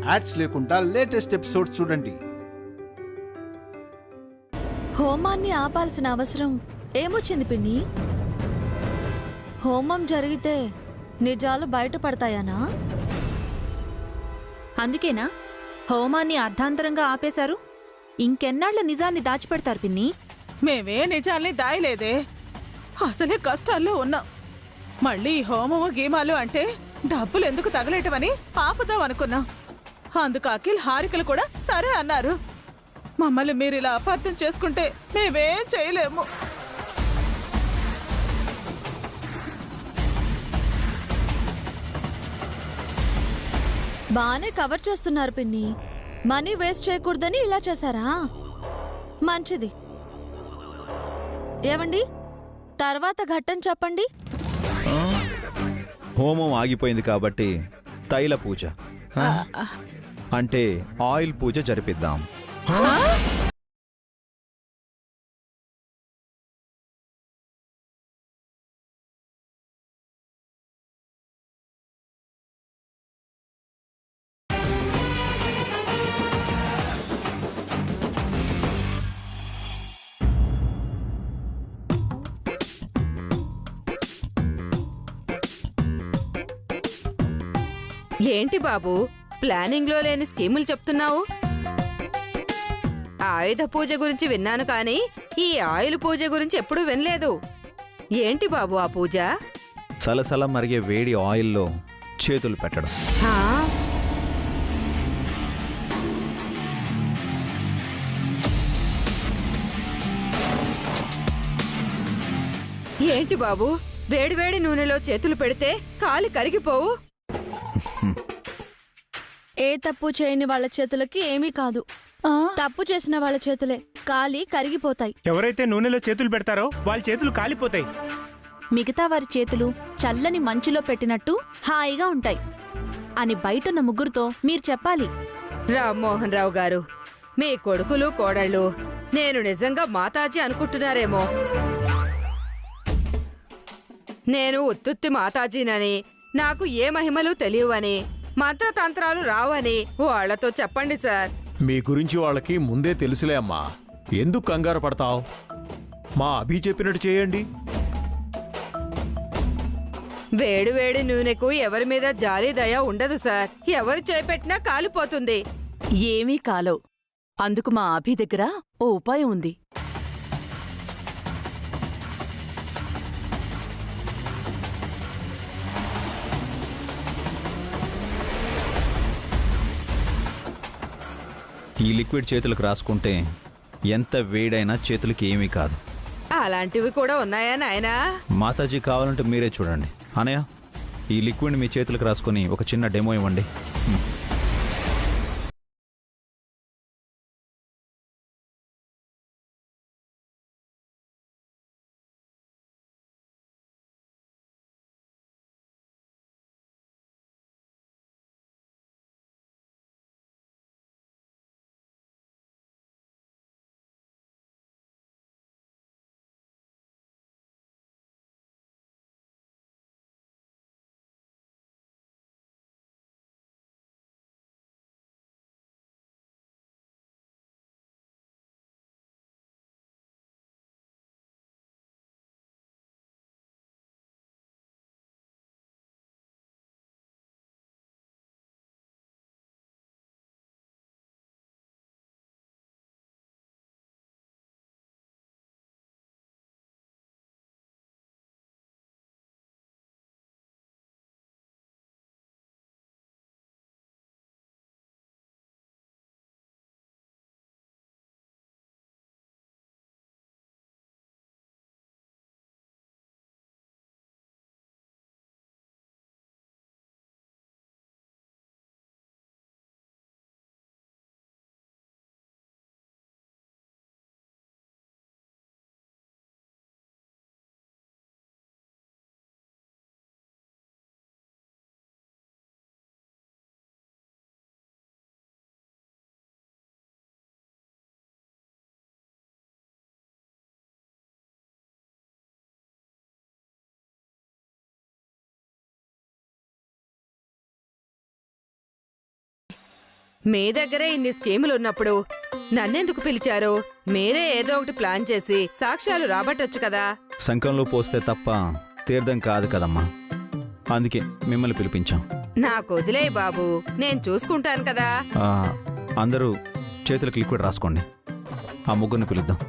Ads లేకుండా latest episodes చూడండి. హోమాన్ని ఆపాల్సిన అవసరం ఏమొచ్చింది పిన్ని? హోమం జరిగితే నిజాలు బయటపడతాయనా? అందుకేనా హోమాన్ని అర్ధాంతరంగా ఆపేశారు? ఇంకెన్నాళ్ల నిజాన్ని దాచిపెడతారు పిన్ని? మేమే నిజాల్ని దాయలేదే, అసలే కష్టాల్లో ఉన్నాం. మళ్ళీ హోమము గీమాలు అంటే డబ్బులు ఎందుకు తగలేటమని ఆపుదాం అనుకున్నాం. అందుకు అఖిల్ హారికలు కూడా సరే అన్నారు. మమ్మల్ని మీరు ఇలా అపార్థం చేసుకుంటే మేమేం చేయలేము. బానే కవర్ చేస్తున్నారు పిన్ని. మనీ వేస్ట్ చేయకూడదని ఇలా చేశారా? మంచిది. ఏవండి, తర్వాత ఘట్టం చెప్పండి. హోమం ఆగిపోయింది కాబట్టి తైల పూజ అంటే ఆయిల్ పూజ జరిపిద్దాం. ఏంటి బాబు, ప్లానింగ్ లో లేని స్కీములు చెప్తున్నావు? ఆయుధ పూజ గురించి విన్నాను కానీ ఈ ఆయిల్ పూజ గురించి ఎప్పుడూ వినలేదు. ఏంటి బాబు ఆ పూజ? సలసల మరిగే వేడి ఆయిల్లో చేతులు పెట్టడం. హా? ఏంటి బాబు, వేడివేడి నూనెలో చేతులు పెడితే కాలి కరిగిపోవు? ఏ తప్పు చేయని వాళ్ళ చేతులకి ఏమీ కాదు. తప్పు చేసిన వాళ్ళ చేతులే కాలి కరిగిపోతాయి. ఎవరైతే నూనెలో చేతులు పెడతారో వాళ్ళ చేతులు కాలిపోతాయి. మిగతా వారి చేతులు చల్లని మంచులో పెట్టినట్టు హాయిగా ఉంటాయి అని బయటున్న ముగ్గురుతో మీరు చెప్పాలి. రామ్మోహన్ రావు గారు, మీ కొడుకులు కోడళ్ళు నేను నిజంగా మాతాజీ అనుకుంటున్నారేమో. నేను ఉత్తుత్తి మాతాజీనని, నాకు ఏ మహిమలు తెలియవని, మంత్రతంత్రాలు రావని వాళ్లతో చెప్పండి సార్. మీ గురించి వాళ్ళకి ముందే తెలుసులే అమ్మా, ఎందుకు కంగారు పడతావు? మా అభి చెప్పినట్టు చేయండి. వేడి నూనెకు ఎవరి మీద జాలి దయ ఉండదు సార్. ఎవరు చేపెట్టినా కాలిపోతుంది. ఏమీ కాలవు. అందుకు మా అభి దగ్గర ఓ ఉపాయం ఉంది. ఈ లిక్విడ్ చేతులకు రాసుకుంటే ఎంత వేడైనా చేతులకి ఏమీ కాదు. అలాంటివి కూడా ఉన్నాయా నాయనా? మాతాజీ కావాలంటే మీరే చూడండి. అనయ్య, ఈ లిక్విడ్ మీ చేతులకు రాసుకొని ఒక చిన్న డెమో ఇవ్వండి. మీ దగ్గరే ఇన్ని స్కీములున్నప్పుడు నన్నెందుకు పిలిచారు? మీరే ఏదో ఒకటి ప్లాన్ చేసి సాక్ష్యాలు రాబట్టొచ్చు కదా. శంఖంలో పోస్తే తప్ప తీర్థం కాదు కదమ్మా, అందుకే మిమ్మల్ని పిలిపించాం. నాకు వదిలేయ్ బాబు, నేను చూసుకుంటాను కదా. ఆ, అందరూ చేతులకు లిక్విడ్ రాసుకోండి. ఆ ముగ్గురిని పిలుద్దాం.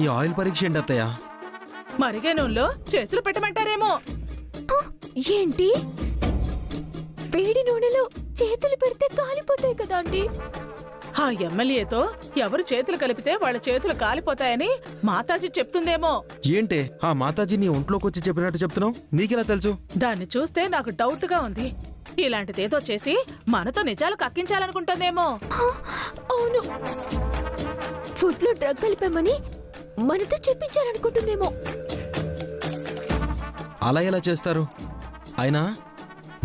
ఈ ఆయిల్ పరీక్ష ఏంటి అత్తయ్య? మరిగే నూనెలో చేతులు పెట్టమంటారేమో. ఏంటి? వేడి నూనెలో చేతులు పెడితే కాలిపోతాయి కదా ఆంటీ. ఆ ఎమ్మెల్యేతో ఎవరు చేతులు కలిపితే వాళ్ళ చేతులు కాలిపోతాయని మాతాజీ చెప్తుందేమో. ఏంటే ఆ మాతాజీ నీ ఒంట్లోకి వచ్చి చెప్పినట్టు చెప్తున్నావు? నీకెలా తెలుసు? దాన్ని చూస్తే నాకు డౌట్ గా ఉంది. ఇలాంటిదేదో చేసి మనతో నిజాలు కక్కించాలనుకుంటుందేమో. అవును, ఫుడ్ లో డ్రగ్ కలిపామని మనతో చెప్పించాలనుకుంటుందేమో. అలా ఎలా చేస్తారు? అయినా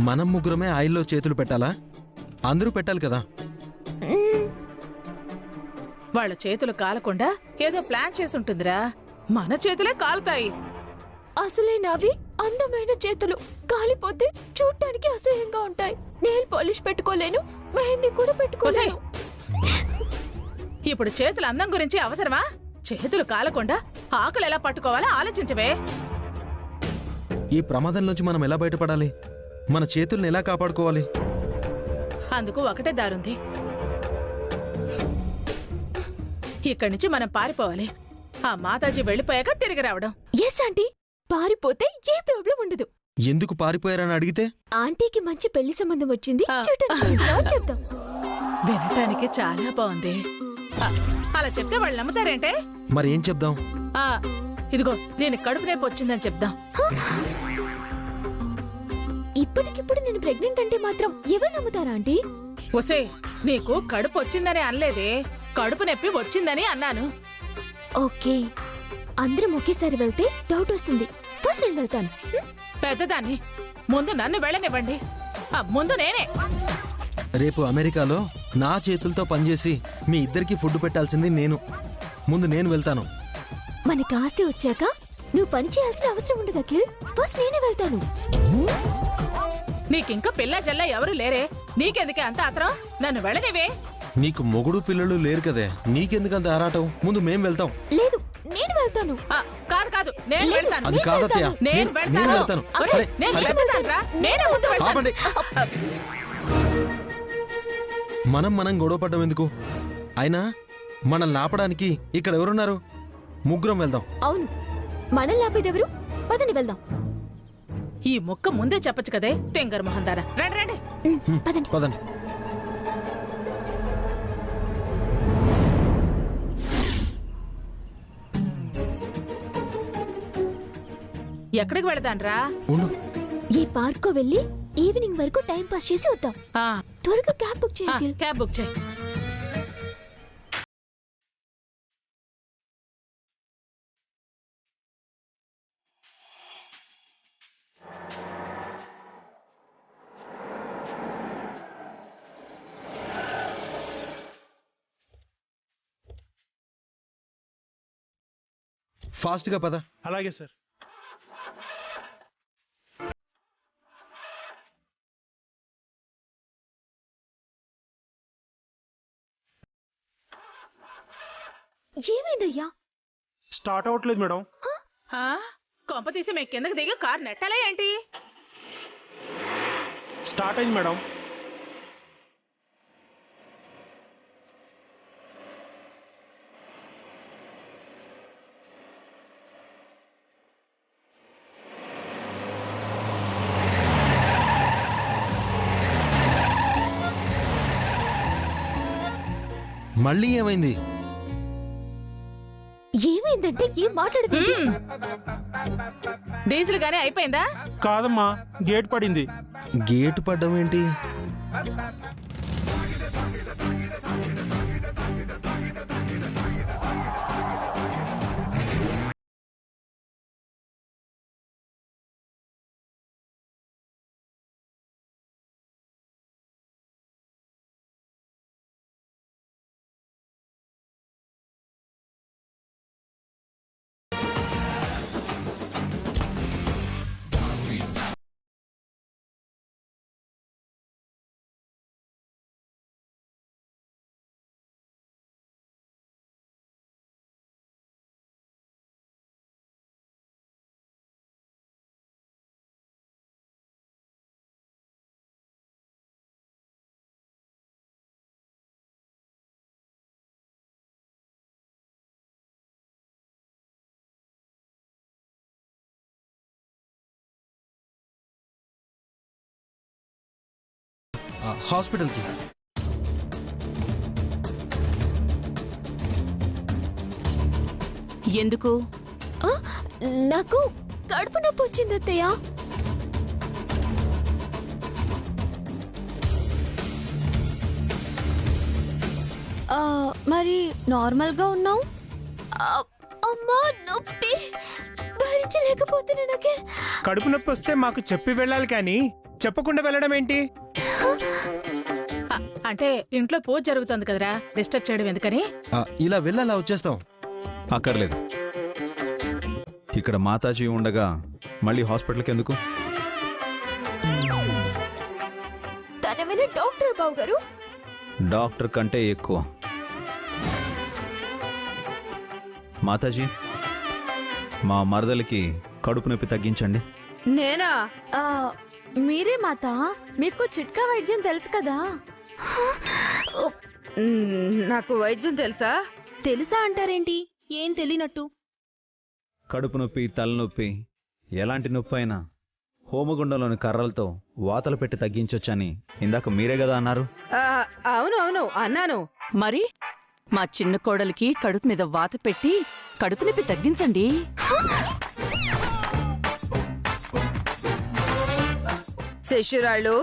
మనం ముగ్గురమే ఆయిల్లో చేతులు పెట్టాలా? అందరూ పెట్టాలి కదా. వాళ్ళ చేతులు కాలకుండా ఏదో ప్లాన్ చేసుంటుందిరా. మన చేతులే కాలుతాయి. అసలే నావి అందమైన చేతులు, కాలిపోతే చూడటానికి అసహ్యంగా ఉంటాయి. నెయిల్ పాలిష్ పెట్టుకోలేను, మెహందీ కూడా పెట్టుకోలేను. ఇప్పుడు చేతుల అందం గురించి అవసరమా? చేతులు కాలకుండా ఆకులు ఎలా పట్టుకోవాలో ఆలోచించవే. ఈ ప్రమాదంలోంచి మనం ఎలా బయటపడాలి? మన చేతుల్ని ఎలా కాపాడుకోవాలి? అందుకు ఒకటే దారుంది. ఇక్కడి నుంచి మనం పారిపోవాలి. ఆ మాతాజీ వెళ్ళిపోయాక తిరిగి రావడం. ఎస్ ఆంటీ, పారిపోతే ఏ ప్రాబ్లం ఉండదు. ఎందుకు పారిపోయారని అడిగితే ఆంటీకి మంచి పెళ్లి సంబంధం వచ్చింది, చూడటానికి వెళ్తున్నామని చెప్తాం. వినటానికి చాలా బాగుంది. అలా చెప్తే వాళ్ళు నమ్ముతారేంటే? మరి ఏం చెప్దాం? ఇదిగో దీనికి కడుపు నొప్పి వచ్చిందని చెప్దాం. ఇప్పటికిప్పుడు నేను ప్రెగ్నెంట్ అంటే మాత్రం ఎవరు నమ్ముతారా ఆంటీ? ఒసే, నీకు కడుపు వచ్చిందని అనలేదే, కడుపు నొప్పి వచ్చిందని అన్నాను. ఓకే, అందరం ఒకేసారి వెళ్తే డౌట్ వస్తుంది. ఫస్ట్ నేను వెళ్తాను. పెద్దదాన్ని, ముందు నన్ను వెళ్ళనివ్వండి. ముందు నేనే. రేపు అమెరికాలో నా చేతులతో పనిచేసి మీ ఇద్దరికి ఫుడ్ పెట్టాల్సింది నేను. ముందు నేను వెళ్తాను. మనకి ఆస్తి వచ్చాక నువ్వు పని చేయాల్సిన అవసరం ఉండదు అఖిల్. ఫస్ట్ నేనే వెళ్తాను. నీకింకా పిల్ల జల్ల ఎవరు లేరే, నీకెందుకే అంత ఆత్రం? నన్ను వెళ్ళనివే. నీకు మొగుడు పిల్లలు లేరు కదే, నీకెందుకంత ఆరాటం? ముందు మేం వెళ్తాం. లేదు, నేను వెళ్తాను. కాదు కాదు, నేను లేదు, వెళ్తాను. అది కాదత్తయ్య, నేను నేను వెళ్తాను. అరే, నేను అరే, వెళ్తానురా. నేనే ముందు వెళ్తాను. ఆపండి. మనం గొడవ పడ్డం ఎందుకు? అయినా మనల్ని ఆపడానికి ఇక్కడ ఎవరున్నారు? ముగ్గురం వెళ్దాం. అవును, మనం లాపేదెవరు? పదని వెళ్దాం. ఈ ముక్క ముందే చెప్పచ్చు కదే, తెంగర్ మొహందారా. రండి రండి. పదండి. పదండి. ఎక్కడికి వెళదాన్రా? ఉండు. ఈ పార్క్ వెళ్ళి ఈవినింగ్ వరకు టైం పాస్ చేసి వద్దాం. త్వరగా క్యాబ్ బుక్ చేయాలి. క్యాబ్ బుక్ చేయి. ఫాస్ట్గా పద. అలాగే సార్. ఏమైందయ్యా? స్టార్ట్ అవ్వట్లేదు మేడం. కొంప తీసి మేము కిందకి దిగి కారు నెట్టాలా ఏంటి? స్టార్ట్ అయింది మేడం. మళ్ళీ ఏమైంది? ఏమైందంటే ఏం మాట్లాడవేంటి? డీజిల్ గానీ అయిపోయిందా? కాదమ్మా, గేట్ పడింది. గేటు పడ్డం ఏంటి? హాస్పిటల్కి. ఎందుకు? ఆ, నాకు కడుపు నొప్పి వచ్చింది అత్తయ్య. మరి నార్మల్గా ఉన్నావు. అమ్మా నొప్పి భరించలేకపోతున్నా. నాకే కడుపు నొప్పి వస్తే మాకు చెప్పి వెళ్ళాలి కానీ చెప్పకుండా వెళ్ళడం ఏంటి? అంటే ఇంట్లో పూజ జరుగుతుంది కదరా, డిస్టర్బ్ చేయడం ఎందుకని? ఇలా వెళ్ళాలా వచ్చేస్తాం. అక్కర్లేదు. ఇక్కడ మాతాజీ ఉండగా మళ్ళీ హాస్పిటల్కి ఎందుకు? తనమైన డాక్టర్ బాబు గారు. డాక్టర్ కంటే ఎక్కువ. మాతాజీ, మా మరదలికి కడుపు నొప్పి తగ్గించండి. నేనా? మీరే మాత, మీకు చిట్కా వైద్యం తెలుసు కదా. నాకు వైద్యం తెలుసా? తెలుసా అంటారేంటి? ఏం తెలియనట్టు. కడుపు నొప్పి, తలనొప్పి, ఎలాంటి నొప్పి అయినా హోమగుండంలోని కర్రలతో వాతలు పెట్టి తగ్గించొచ్చని ఇందాక మీరే కదా అన్నారు. అవును అన్నాను. మరి మా చిన్న కోడలికి కడుపు మీద వాత పెట్టి కడుపు నొప్పి తగ్గించండి. శిష్యురాళ్ళు,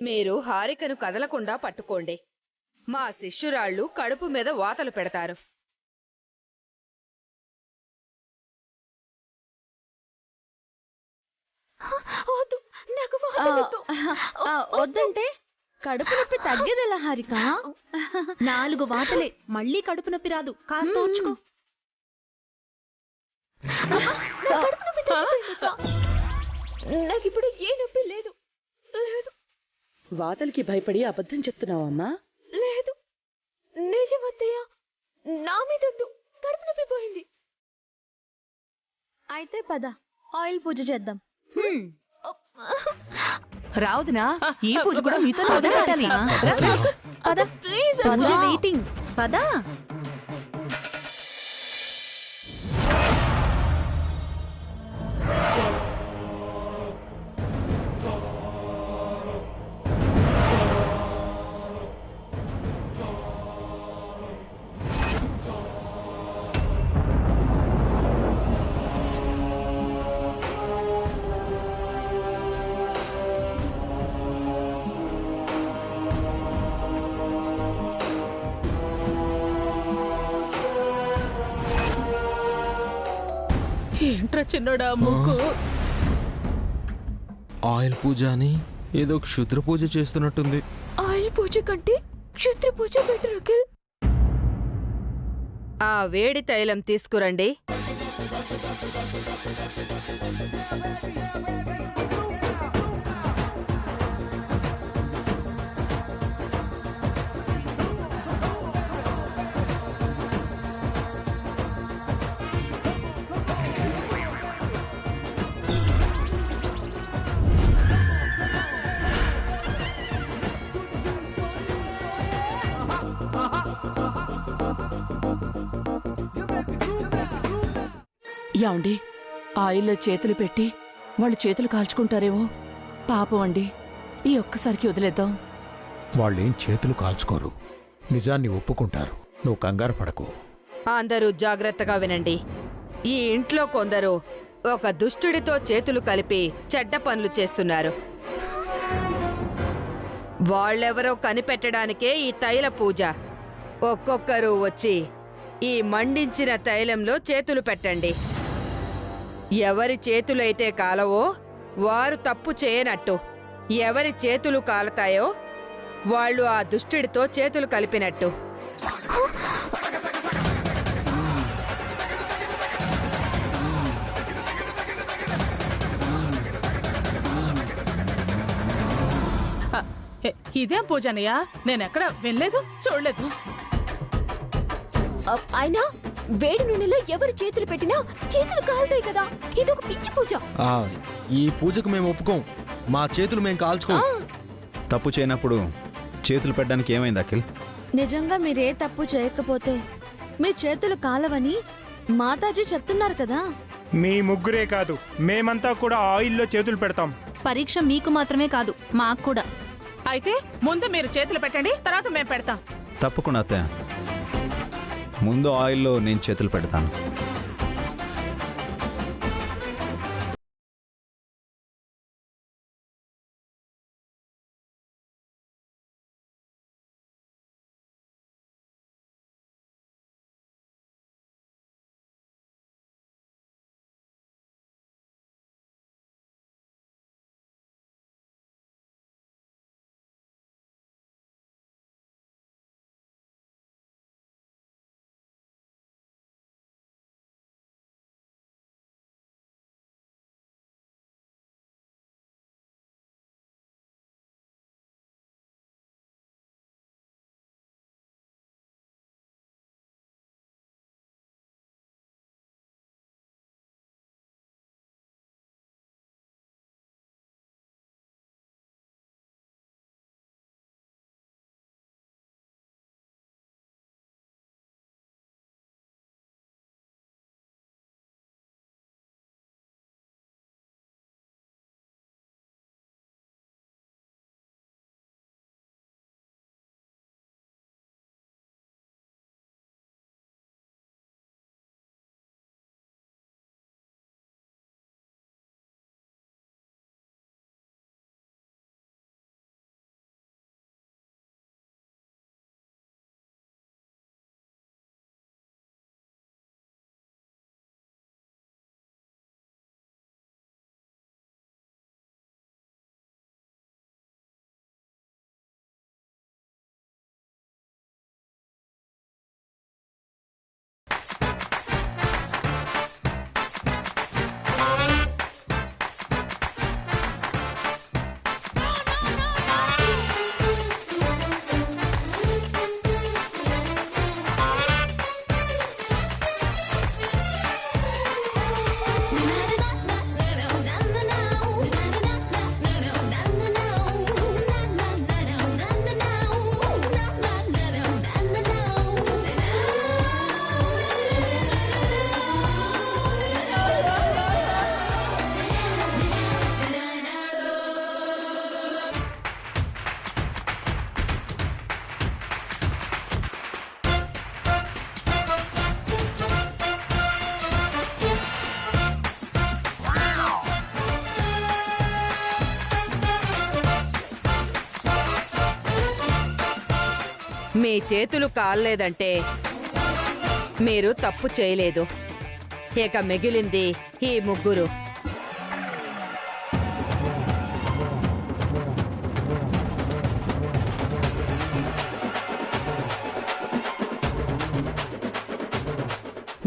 మీరు హారికను కదలకుండా పట్టుకోండి. మా శిష్యురాళ్ళు కడుపు మీద వాతలు పెడతారు. వద్దంటే కడుపు నొప్పి తగ్గేదెలా హారిక? 4 వాతలే, మళ్ళీ కడుపు నొప్పి రాదు. కాస్త ఓర్చుకో. నాకిప్పుడు ఏ నొప్పి లేదు. లేదు వాతలకి భయపడి అబద్ధం చెప్తున్నావమ్మా? లేదు, నిజం అత్తయ్య. నా మీదొట్టు కడుపు నొప్పి పోయింది. అయితే పద, ఆయిల్ పూజ చేద్దాం. రావుదినా, ఈ పూజ కూడా మీతో పెట్టాలి. పద ప్లీజ్. కొంచెం వెయిటింగ్. పదా. ఏంట్రా చిన్నోడా ముక్కు? ఆయిల్ పూజ అని ఏదో క్షుద్ర పూజ చేస్తున్నట్టుంది. ఆయిల్ పూజ కంటే క్షుద్ర పూజ బెటర్ అఖిల్. ఆ వేడి తైలం తీసుకురండి. యాండి, ఆయిల్లో చేతులు పెట్టి వాళ్ళు చేతులు కాల్చుకుంటారేమో. పాపం అండి, ఈ ఒక్కసారికి వదిలేద్దాం. వాళ్ళేం చేతులు కాల్చుకోరు, నిజాన్ని ఒప్పుకుంటారు. నువ్వు కంగారు పడకు. అందరూ జాగ్రత్తగా వినండి. ఈ ఇంట్లో కొందరు ఒక దుష్టుడితో చేతులు కలిపి చెడ్డ పనులు చేస్తున్నారు. వాళ్ళెవరో కనిపెట్టడానికే ఈ తైల పూజ. ఒక్కొక్కరు వచ్చి ఈ మండించిన తైలంలో చేతులు పెట్టండి. ఎవరి చేతులైతే కాలవో వారు తప్పు చేయనట్టు, ఎవరి చేతులు కాలతాయో వాళ్ళు ఆ దుష్టుడితో చేతులు కలిపినట్టు. ఇదేం పూజ అన్నయ్య? నేనెక్కడ వినలేదు, చూడలేదు. అయినా వేడి నూనెలో ఎవరు చేతులు పెట్టినా చేతులు కాలుతాయి కదా, ఇదొక పిచ్చి పూజ. ఆ, ఈ పూజకు మేము ఒప్పుకోం. మా చేతులు మేము కాల్చుకోం. తప్పు చేయనప్పుడు చేతులు పెట్టడానికి ఏమైంది అఖిల్? నిజంగా మీరే తప్పు చేయకపోతే మీ చేతులు కాలవని మాతాజీ చెప్తున్నారు కదా. మీ ముగ్గురే కాదు, మేమంతా కూడా ఆయిల్లో చేతులు పెడతాం. పరీక్ష మీకు మాత్రమే కాదు, మాకు కూడా. అయితే ముందు మీరు చేతులు పెట్టండి, తర్వాత మేము పెడతాం. తప్పకుండా అత్తయ్య. ముందు ఆయిల్లో నేను చేతులు పెడతాను. మీ చేతులు కాల్లేదంటే మీరు తప్పు చేయలేదు. ఇక మిగిలింది ఈ ముగ్గురు.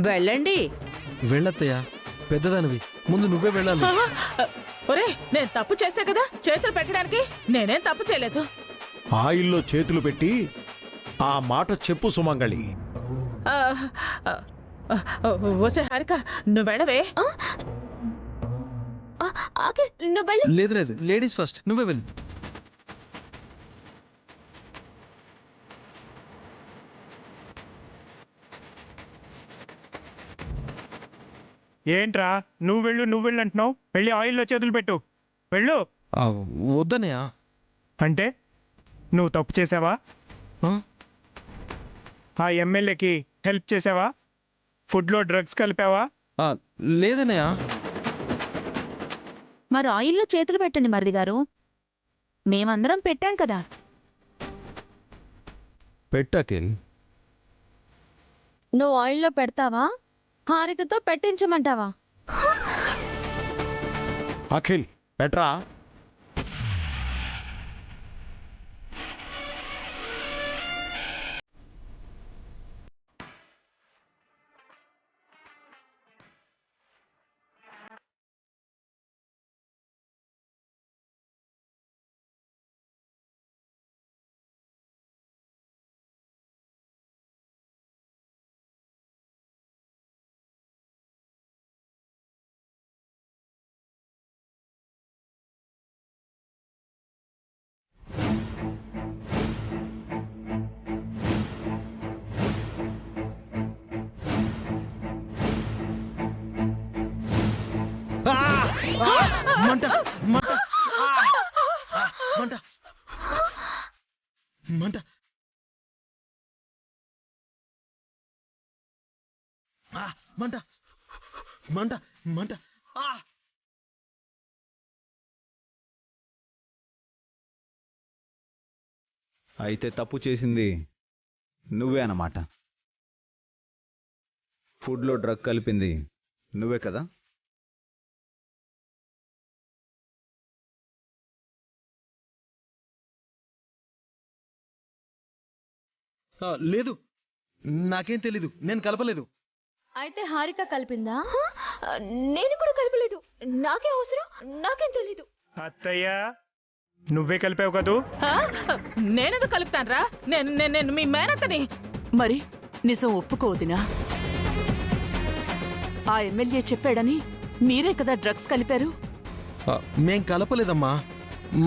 వెళ్ళండి. వెళ్ళత్తయ్యా, పెద్దదానివి, ముందు నువ్వే వెళ్ళాలి. ఒరే, నేను తప్పు చేస్తే కదా చేతులు పెట్టడానికి. నేనేం తప్పు చేయలేదు. ఆయిల్లో చేతులు పెట్టి ఆ మాట చెప్పు సుమంగళి. ఓసే హారిక, నువ్వు వెళ్ళవే. లేదు లేదు, లేడీస్ ఫస్ట్, నువ్వే వెళ్ళు. ఏంట్రా నువ్వు వెళ్ళు అంటున్నావు? వెళ్ళి ఆయిల్లో చేతులు పెట్టు, వెళ్ళు. వద్దనయా. అంటే నువ్వు తప్పు చేసావా? ఆ ఎమ్మెల్యేకి హెల్ప్ చేసావా? ఫుడ్లో డ్రగ్స్ కలిపావా? లేదనయా. మరి ఆయిల్లో చేతులు పెట్టండి మరిది గారు, మేమందరం పెట్టాం కదా. పెట్టకిల్. నువ్వు ఆయిల్లో పెడతావా, హారికతో పెట్టించమంటావా? అఖిల్ పెట్రా. మంట మంట మంట మంట మంట మంట మంట అయితే తప్పు చేసింది నువ్వే అన్నమాట. ఫుడ్లో డ్రగ్ కలిపింది నువ్వే కదా? లేదు, నాకేం తెలీదు, నేను కలపలేదు. అయితే హారిక కలిపిందా? నేను కూడా కలపలేదు. నాకే అవసరం, నాకేం తెలీదు. అత్తయ్య నువ్వే కలిపావు కదూ? నేనెందుకు కలుపుతానరా? నేను మీ మేనత్తని. మరి నిజం ఒప్పుకోదినా? ఆ ఎమ్మెల్యే చెప్పాడని మీరే కదా డ్రగ్స్ కలిపారు? మేం కలపలేదమ్మా,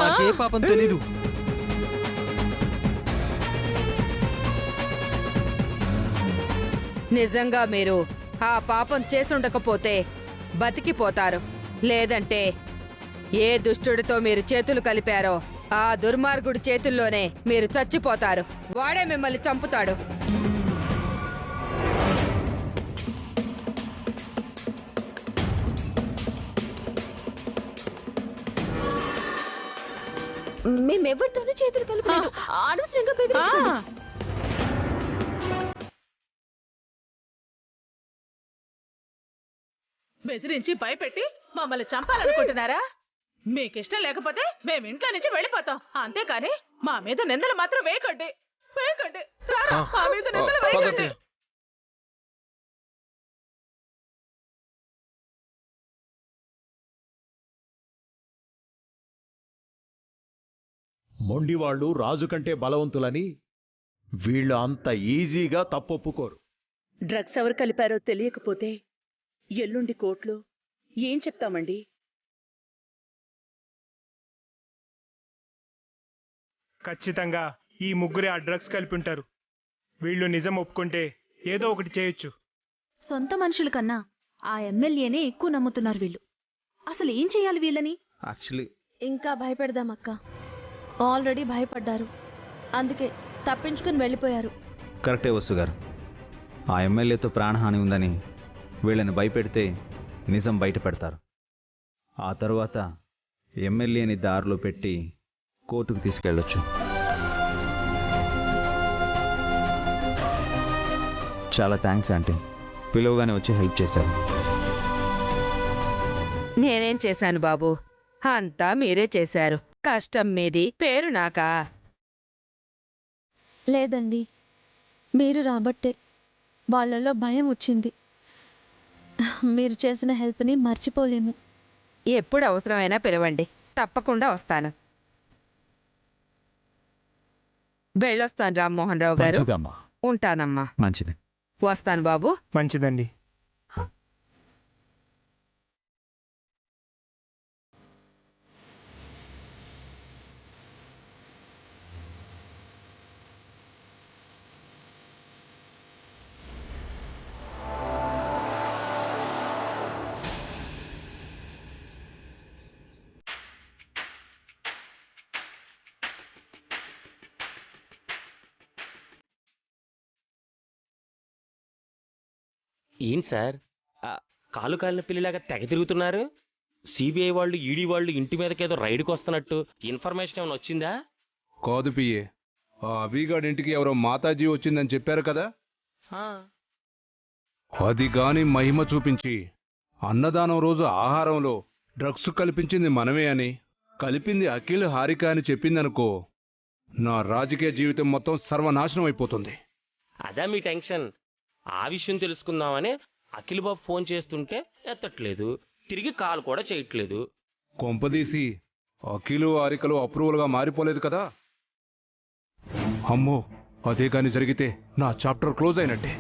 మాకే పాపం తెలీదు. నిజంగా మీరు ఆ పాపం చేసుండకపోతే బతికిపోతారు. లేదంటే ఏ దుష్టుడితో మీరు చేతులు కలిపారో ఆ దుర్మార్గుడి చేతుల్లోనే మీరు చచ్చిపోతారు. వాడే మిమ్మల్ని చంపుతాడు. మేమెవరితోనూ చేతులు కలపలేదు. అనవసరంగా బెదిరించకండి. బెదిరించి భయపెట్టి మమ్మల్ని చంపాలనుకుంటున్నారా? మీకిష్టం లేకపోతే మేము ఇంట్లో నుంచి వెళ్ళిపోతాం. అంతేకాని మా మీద నిందలు మాత్రం వేయకండి. వేయకండి. రారా, మా మీద నిందలు వేయకండి. మొండివాళ్ళు రాజు కంటే బలవంతులని వీళ్ళు అంత ఈజీగా తప్పొప్పుకోరు. డ్రగ్స్ ఎవరు కలిపారో తెలియకపోతే ఎల్లుండి కోర్టులో ఏం చెప్తామండి? ఖచ్చితంగా ఈ ముగ్గురే ఆ డ్రగ్స్ కలిపి ఉంటారు. వీళ్ళు నిజం ఒప్పుకుంటే ఏదో ఒకటి చేయొచ్చు. సొంత మనుషుల కన్నా ఆ ఎమ్మెల్యేనే ఎక్కువ నమ్ముతున్నారు వీళ్ళు. అసలు ఏం చేయాలి వీళ్ళని? యాక్చువల్లీ ఇంకా భయపెడదాం అక్క. ఆల్రెడీ భయపడ్డారు, అందుకే తప్పించుకుని వెళ్ళిపోయారు. కరెక్టే వసు గారు. ఆ ఎమ్మెల్యేతో ప్రాణహాని ఉందని వీళ్ళని భయపెడితే నిజం బయట పెడతారు. ఆ తరువాత ఎమ్మెల్యేని దారిలో పెట్టి కోర్టుకు తీసుకెళ్ళొచ్చు. చాలా థ్యాంక్స్ ఆంటీ, పిలువగానే వచ్చి హెల్ప్ చేశారు. నేనేం చేశాను బాబు? అంతా మీరే చేశారు. కష్టం మీది, పేరు నాకా? లేదండి, మీరు రాబట్టే వాళ్ళలో భయం వచ్చింది. మీరు చేసిన హెల్ప్ని మర్చిపోలేము. ఎప్పుడు అవసరమైనా పిలవండి, తప్పకుండా వస్తాను. వెళ్ళొస్తాను రామ్మోహన్ రావు గారు. మంచిదమ్మా. ఉంటానమ్మా. మంచిది. వస్తాను బాబు. మంచిదండి. ఏంటి సార్, కాలు కాలిన పిల్లిలాగా తెగ తిరుగుతున్నారు? సిబిఐ వాళ్ళు, ఈడీ వాళ్ళు ఇంటి మీదకేదో రైడ్కి వస్తున్నట్టు ఇన్ఫర్మేషన్ ఏమైనా వచ్చిందా? కాదు పియ్యే, ఆ అభిగాడి ఇంటికి ఎవరో మాతాజీ వచ్చిందని చెప్పారు కదా, అది గాని మహిమ చూపించి అన్నదానం రోజు ఆహారంలో డ్రగ్స్ కల్పించింది మనమే అని, కలిపింది అఖిల్ హారిక అని చెప్పిందనుకో, నా రాజకీయ జీవితం మొత్తం సర్వనాశనం అయిపోతుంది. అదా మీ టెన్షన్? ఆ విషయం తెలుసుకుందామని అఖిల్ బాబు ఫోన్ చేస్తుంటే ఎత్తట్లేదు, తిరిగి కాల్ కూడా చేయట్లేదు. కొంపదీసి అఖిలు హారికలు అప్రూవల్గా మారిపోలేదు కదా? అమ్మో, అదే కాని జరిగితే నా చాప్టర్ క్లోజ్ అయినట్టే.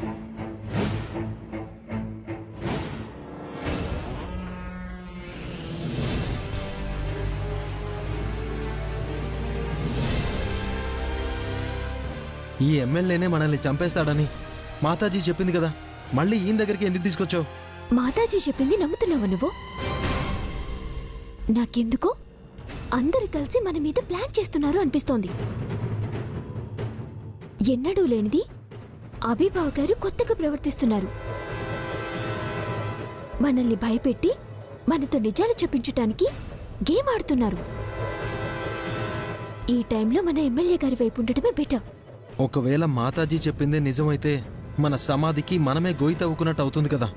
ఈ ఎమ్మెల్యేనే మనల్ని చంపేస్తాడని మాతాజీ చెప్పింది కదా, మళ్ళీ ఈయన దగ్గరికి ఎందుకు తీసుకొచ్చావు? మాతాజీ చెప్పింది నమ్ముతున్నావా నువ్వు? నాకెందుకో అందరు కలిసి మన మీద ప్లాన్ చేస్తున్నారు అనిపిస్తోంది. ఎన్నడూ లేనిది అభిబావ గారు కొత్తగా ప్రవర్తిస్తున్నారు. మనల్ని భయపెట్టి మనతో నిజాలు చెప్పించటానికి గేమ్ ఆడుతున్నారు. ఈ టైంలో మన ఎమ్మెల్యే గారి వైపు ఉండటమే బెటర్. ఒకవేళ మాతాజీ చెప్పిందే నిజమైతే మన సమాధికి మనమే గొయ్యి తవ్వుకున్నట్టు అవుతుంది కదా.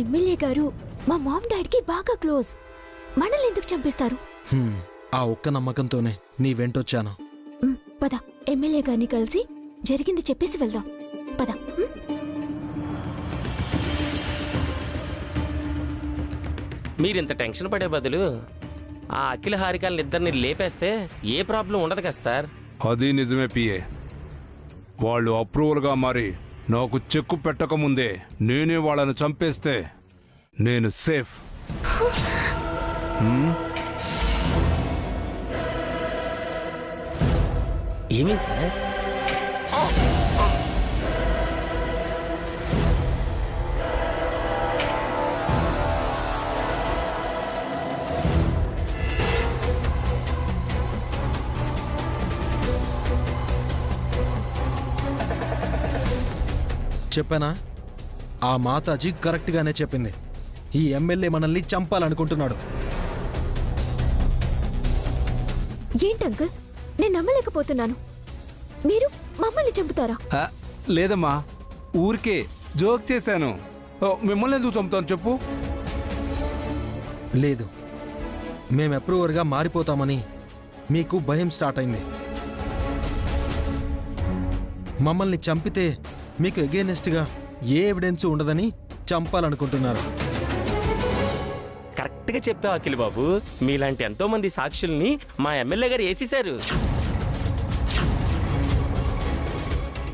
ఎమ్మెల్యే గారు మా మామ్ డాడీకి బాగా క్లోజ్. మనల్ని ఎందుకు చంపేస్తారు? ఆ ఒక్క నమ్మకంతోనే నీ వెంటొచ్చాను. పద, ఎమ్మెల్యే గారిని కలిసి జరిగింది చెప్పేసి వెళ్దాం. పద. మీరింత టెన్షన్ పడే బదులు ఆ అఖిల హారికల్ని ఇద్దరిని లేపేస్తే ఏ ప్రాబ్లం ఉండదు కదా సార్. అది నిజమే పిఏ. వాళ్ళు అప్రూవల్గా మారి నాకు చెక్కు పెట్టకముందే నేనే వాళ్ళని చంపేస్తే నేను సేఫ్. ఏమైంది సార్? చెప్పానా? ఆ మాతాజీ కరెక్ట్గానే చెప్పింది. ఈ ఎమ్మెల్యే మనల్ని చంపాలనుకుంటున్నాడు. ఏంటంకుల్, నేను నమ్మలేకపోతున్నాను. మీరు మమ్మల్ని చంపుతారా? లేదమ్మా, ఊరికే జోక్ చేశాను. మిమ్మల్ని ఎందుకు చంపుతాను చెప్పు? లేదు, మేం అప్రూవర్గా మారిపోతామని మీకు భయం స్టార్ట్ అయింది. మమ్మల్ని చంపితే మీకు ఎగెయినెస్ట్గా ఏ ఎవిడెన్స్ ఉండదని చంపాలనుకుంటున్నారు. కరెక్ట్గా చెప్పావు అఖిల్ బాబు. మీలాంటి ఎంతో మంది సాక్షుల్ని మా ఎమ్మెల్యే గారు వేసేశారు.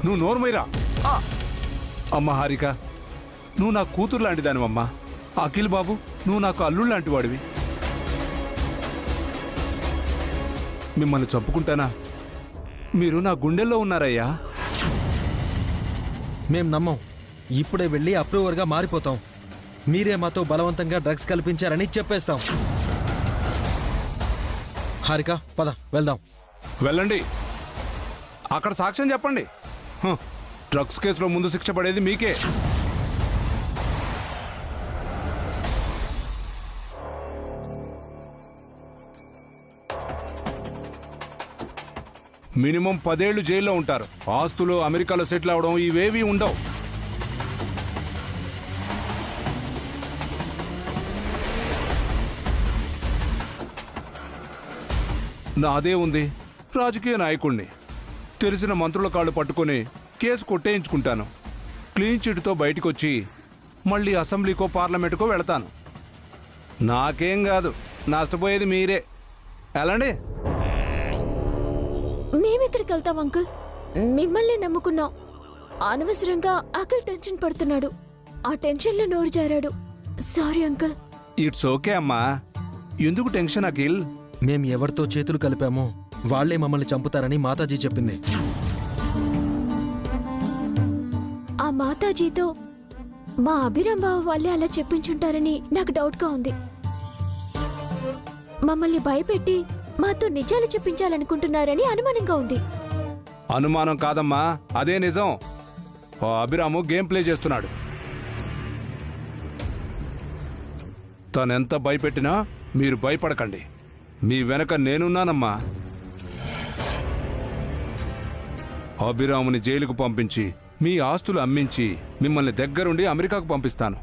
నువ్వు నోర్మైరా. అమ్మ హారిక, నువ్వు నా కూతురు లాంటిదానివమ్మా. అఖిల్ బాబు, నువ్వు నాకు అల్లుడు లాంటి వాడివి. మిమ్మల్ని చంపుకుంటానా? మీరు నా గుండెల్లో ఉన్నారయ్యా. మేం నమ్మం. ఇప్పుడే వెళ్ళి అప్రూవర్గా మారిపోతాం. మీరే మాతో బలవంతంగా డ్రగ్స్ కల్పించారని చెప్పేస్తాం. హారిక, పద వెళ్దాం. వెళ్ళండి, అక్కడ సాక్ష్యం చెప్పండి. డ్రగ్స్ కేసులో ముందు శిక్ష పడేది మీకే. మినిమం 10 ఏళ్లు జైల్లో ఉంటారు. ఆస్తులు అమెరికాలో సెటిల్ అవడం ఇవేవీ ఉండవు. నాదే ఉంది, రాజకీయ నాయకుణ్ణి. తెలిసిన మంత్రుల కాళ్ళు పట్టుకొని కేసు కొట్టేయించుకుంటాను. క్లీన్ చిట్తో బయటకొచ్చి మళ్ళీ అసెంబ్లీకో పార్లమెంటుకో వెళతాను. నాకేం కాదు, నష్టపోయేది మీరే. ఎలాండి? మేమెక్కడికి వెళ్తాం అంకుల్? మిమ్మల్ని నమ్ముకున్నాం. అనవసరంగా అఖిల్ టెన్షన్ పడుతున్నాడు. ఆ టెన్షన్లో నోరు జారాడు. Sorry uncle. ఇట్స్ ఓకే అమ్మా. ఎందుకు టెన్షన్ అఖిల్? మేం ఎవరితో చేతులు కలిపామో వాళ్లే మమ్మల్ని చంపుతారని మాతాజీ చెప్పింది. ఆ మాతాజీతో మా అభిరామ్ బావ వాళ్ళే అలా చెప్పించుంటారని నాకు డౌట్గా ఉంది. మమ్మల్ని భయపెట్టి మాతో నిజాలు చెప్పించాలనుకుంటున్నారని అనుమానంగా ఉంది. అనుమానం కాదమ్మా, అదే నిజం. ఆ అభిరాము గేమ్ ప్లే చేస్తున్నాడు. తనెంత భయపెట్టినా మీరు భయపడకండి. మీ వెనక నేనున్నానమ్మా. అభిరాముని జైలుకు పంపించి మీ ఆస్తులు అమ్మించి మిమ్మల్ని దగ్గరుండి అమెరికాకు పంపిస్తాను.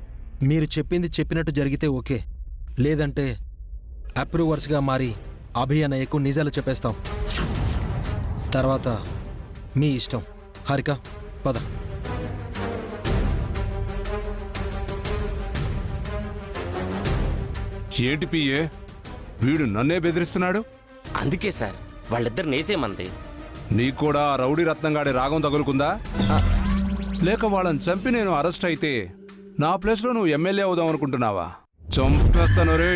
మీరు చెప్పింది చెప్పినట్టు జరిగితే ఓకే. లేదంటే అప్రూవర్స్గా మారి అభినయకు నిజాలు చెప్పేస్తాం. తర్వాత మీ ఇష్టం. హారిక, పద. ఏంటి పిఏ, వీడు నన్నే బెదిరిస్తున్నాడు? అందుకే సార్ వాళ్ళిద్దరు నేసేమంది. నీకూడా ఆ రౌడీ రత్నంగాడి రాగం తగులుకుందా? లేక వాళ్ళని చంపి నేను అరెస్ట్ అయితే నా ప్లేస్లో నువ్వు ఎమ్మెల్యే అవుదాం అనుకుంటున్నావా? చంపేస్తాను రే.